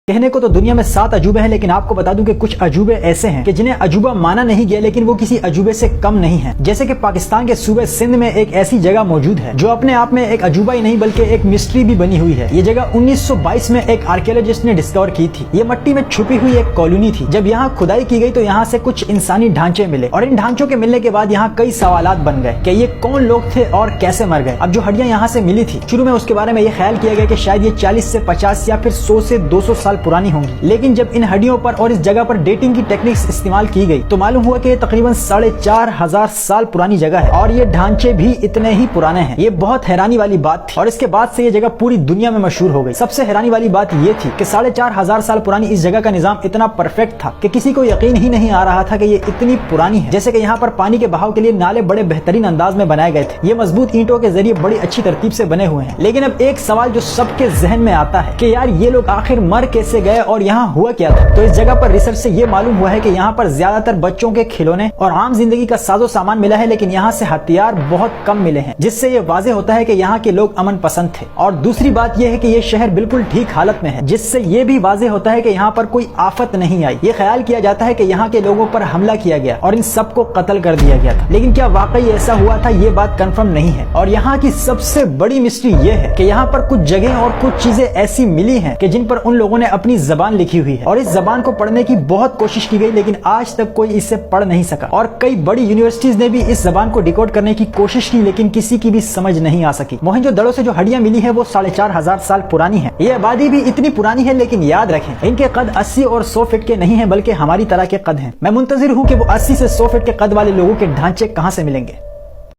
کہنے کو تو دنیا میں 7 عجوبے ہیں، لیکن آپ کو بتا دوں کہ کچھ عجوبے ایسے ہیں کہ جنہیں عجوبہ مانا نہیں گیا، لیکن وہ کسی عجوبے سے کم نہیں ہیں۔ جیسے کہ پاکستان کے صوبے سندھ میں ایک ایسی جگہ موجود ہے جو اپنے آپ میں ایک عجوبہ ہی نہیں بلکہ ایک مسٹری بھی بنی ہوئی ہے۔ یہ جگہ 1922 میں ایک آرکیولوجسٹ نے ڈسکور کی تھی۔ یہ مٹی میں چھپی ہوئی ایک کالونی تھی۔ جب یہاں کھدائی کی گئی تو یہاں سے کچھ انسانی ڈھانچے ملے، اور ان ڈھانچوں کے ملنے کے بعد یہاں کئی سوالات بن گئے کہ یہ کون لوگ تھے اور کیسے مر گئے۔ اب جو ہڈیاں یہاں سے ملی تھی، شروع میں اس کے بارے میں یہ خیال کیا گیا کہ شاید یہ 40 سے 50 یا پھر 100 سے 200 سال پرانی ہوں گی، لیکن جب ان ہڈیوں پر اور اس جگہ پر ڈیٹنگ کی ٹیکنکس استعمال کی گئی تو معلوم ہوا کہ یہ تقریباً 4500 سال پرانی جگہ ہے، اور یہ ڈھانچے بھی اتنے ہی پرانے ہیں۔ یہ بہت حیرانی والی بات تھی، اور اس کے بعد سے یہ جگہ پوری دنیا میں مشہور ہو گئی۔ سب سے حیرانی والی بات یہ تھی کہ 4500 سال پرانی اس جگہ کا نظام اتنا پرفیکٹ تھا کہ کسی کو یقین ہی نہیں آ رہا تھا کہ یہ اتنی پرانی ہے۔ جیسے کہ یہاں پر پانی کے بہاؤ کے لیے نالے بڑے بہترین انداز میں بنائے گئے تھے، یہ مضبوط اینٹوں کے ذریعے بڑی اچھی ترتیب سے بنے ہوئے ہیں۔ لیکن اب ایک سوال جو سب کے ذہن میں آتا ہے کہ یار یہ لوگ آخر مر کیسے گئے اور یہاں ہوا کیا تھا؟ تو اس جگہ پر ریسرچ سے یہ معلوم ہوا ہے کہ یہاں پر زیادہ تر بچوں کے کھلونے اور عام زندگی کا ساز و سامان ملا ہے، لیکن یہاں سے ہتھیار بہت کم ملے ہیں، جس سے یہ واضح ہوتا ہے کہ یہاں کے لوگ امن پسند تھے۔ اور دوسری بات یہ ہے کہ یہ شہر بالکل ٹھیک حالت میں ہے، جس سے یہ بھی واضح ہوتا ہے کہ یہاں پر کوئی آفت نہیں آئی۔ یہ خیال کیا جاتا ہے کہ یہاں کے لوگوں پر حملہ کیا گیا اور ان سب کو قتل کر دیا گیا تھا، لیکن کیا واقعی ایسا ہوا تھا یہ بات کنفرم نہیں ہے۔ اور یہاں کی سب سے بڑی مسٹری یہ ہے کہ یہاں پر کچھ جگہیں اور کچھ چیزیں ایسی ملی ہیں کہ جن پر ان لوگوں نے اپنی زبان لکھی ہوئی ہے، اور اس زبان کو پڑھنے کی بہت کوشش کی گئی، لیکن آج تک کوئی اسے پڑھ نہیں سکا۔ اور کئی بڑی یونیورسٹیز نے بھی اس زبان کو ڈیکوڈ کرنے کی کوشش کی، لیکن کسی کی بھی سمجھ نہیں آ سکی۔ موہنجو دڑو سے جو ہڈیاں ملی ہیں وہ 4500 سال پرانی ہیں۔ یہ آبادی بھی اتنی پرانی ہے، لیکن یاد رکھیں ان کے قد 80 اور 100 فٹ کے نہیں ہیں، بلکہ ہماری طرح کے قد ہیں۔ میں منتظر ہوں کہ وہ 80 سے 100 فٹ کے قد والے لوگوں کے ڈھانچے کہاں سے ملیں گے۔